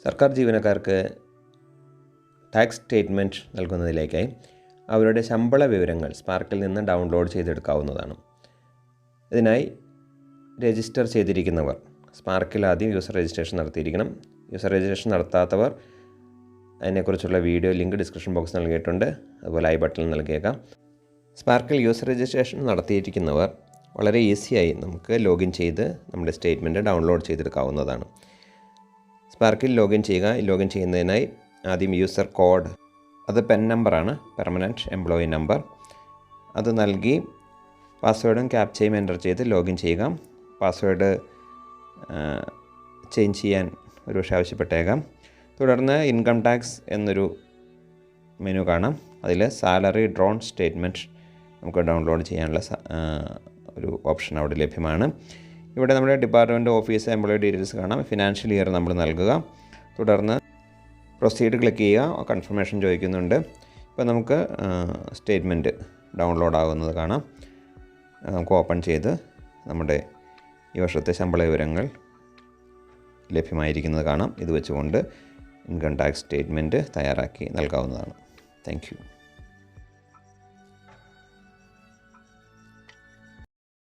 സർക്കാർ ജീവനക്കാർക്ക് tax statement നൽകുന്നതിലേക്കായി അവരുടെ ശമ്പള വിവരങ്ങൾ സ്പാർക്കിൽ നിന്ന് ഡൗൺലോഡ് ചെയ്തെടുക്കാവുന്നതാണ്. ഇതിനായി രജിസ്റ്റർ ചെയ്തിരിക്കുന്നവർ സ്പാർക്കിൽ ആദ്യം യൂസർ രജിസ്ട്രേഷൻ നടത്തിയിരിക്കണം. യൂസർ രജിസ്ട്രേഷൻ നടത്താത്തവർ അതിനെക്കുറിച്ചുള്ള വീഡിയോ ലിങ്ക് ഡിസ്ക്രിപ്ഷൻ ബോക്സ് നൽകിയിട്ടുണ്ട്, അതുപോലെ ഐ ബട്ടണിൽ നൽകിയേക്കാം. സ്പാർക്കിൽ യൂസർ രജിസ്ട്രേഷൻ നടത്തിയിരിക്കുന്നവർ വളരെ ഈസിയായി നമുക്ക് ലോഗിൻ ചെയ്ത് നമ്മുടെ സ്റ്റേറ്റ്മെൻറ്റ് ഡൗൺലോഡ് ചെയ്തെടുക്കാവുന്നതാണ്. സ്പാർക്കിൽ ലോഗിൻ ചെയ്യുക. ലോഗിൻ ചെയ്യുന്നതിനായി ആദ്യം യൂസർ കോഡ്, അത് പെൻ നമ്പറാണ്, പെർമനൻറ്റ് എംപ്ലോയി നമ്പർ, അത് നൽകി പാസ്വേഡും ക്യാപ്ചയും എൻ്റർ ചെയ്ത് ലോഗിൻ ചെയ്യുക. പാസ്വേഡ് ചേഞ്ച് ചെയ്യാൻ ഒരു പക്ഷേ ആവശ്യപ്പെട്ടേക്കാം. തുടർന്ന് ഇൻകം ടാക്സ് എന്നൊരു മെനു കാണാം. അതിൽ സാലറി ഡ്രോൺ സ്റ്റേറ്റ്മെൻറ്റ് നമുക്ക് ഡൗൺലോഡ് ചെയ്യാനുള്ള ഒരു ഓപ്ഷൻ അവിടെ ലഭ്യമാണ്. ഇവിടെ നമ്മുടെ ഡിപ്പാർട്ട്മെൻറ്റ്, ഓഫീസ്, എംപ്ലോയി ഡീറ്റെയിൽസ് കാണാം. ഫിനാൻഷ്യൽ ഇയർ നമ്മൾ നൽകുക. തുടർന്ന് പ്രൊസീഡ് ക്ലിക്ക് ചെയ്യുക. കൺഫർമേഷൻ ചോദിക്കുന്നുണ്ട്. ഇപ്പോൾ നമുക്ക് സ്റ്റേറ്റ്മെൻറ്റ് ഡൗൺലോഡ് ആകുന്നത് കാണാം. നമുക്ക് ഓപ്പൺ ചെയ്ത് നമ്മുടെ ഈ വർഷത്തെ ശമ്പള വിവരങ്ങൾ ലഭ്യമായിരിക്കുന്നത് കാണാം. ഇത് വെച്ചുകൊണ്ട് ഇൻകം ടാക്സ് സ്റ്റേറ്റ്മെൻറ്റ് തയ്യാറാക്കി നൽകാവുന്നതാണ്. Thank you.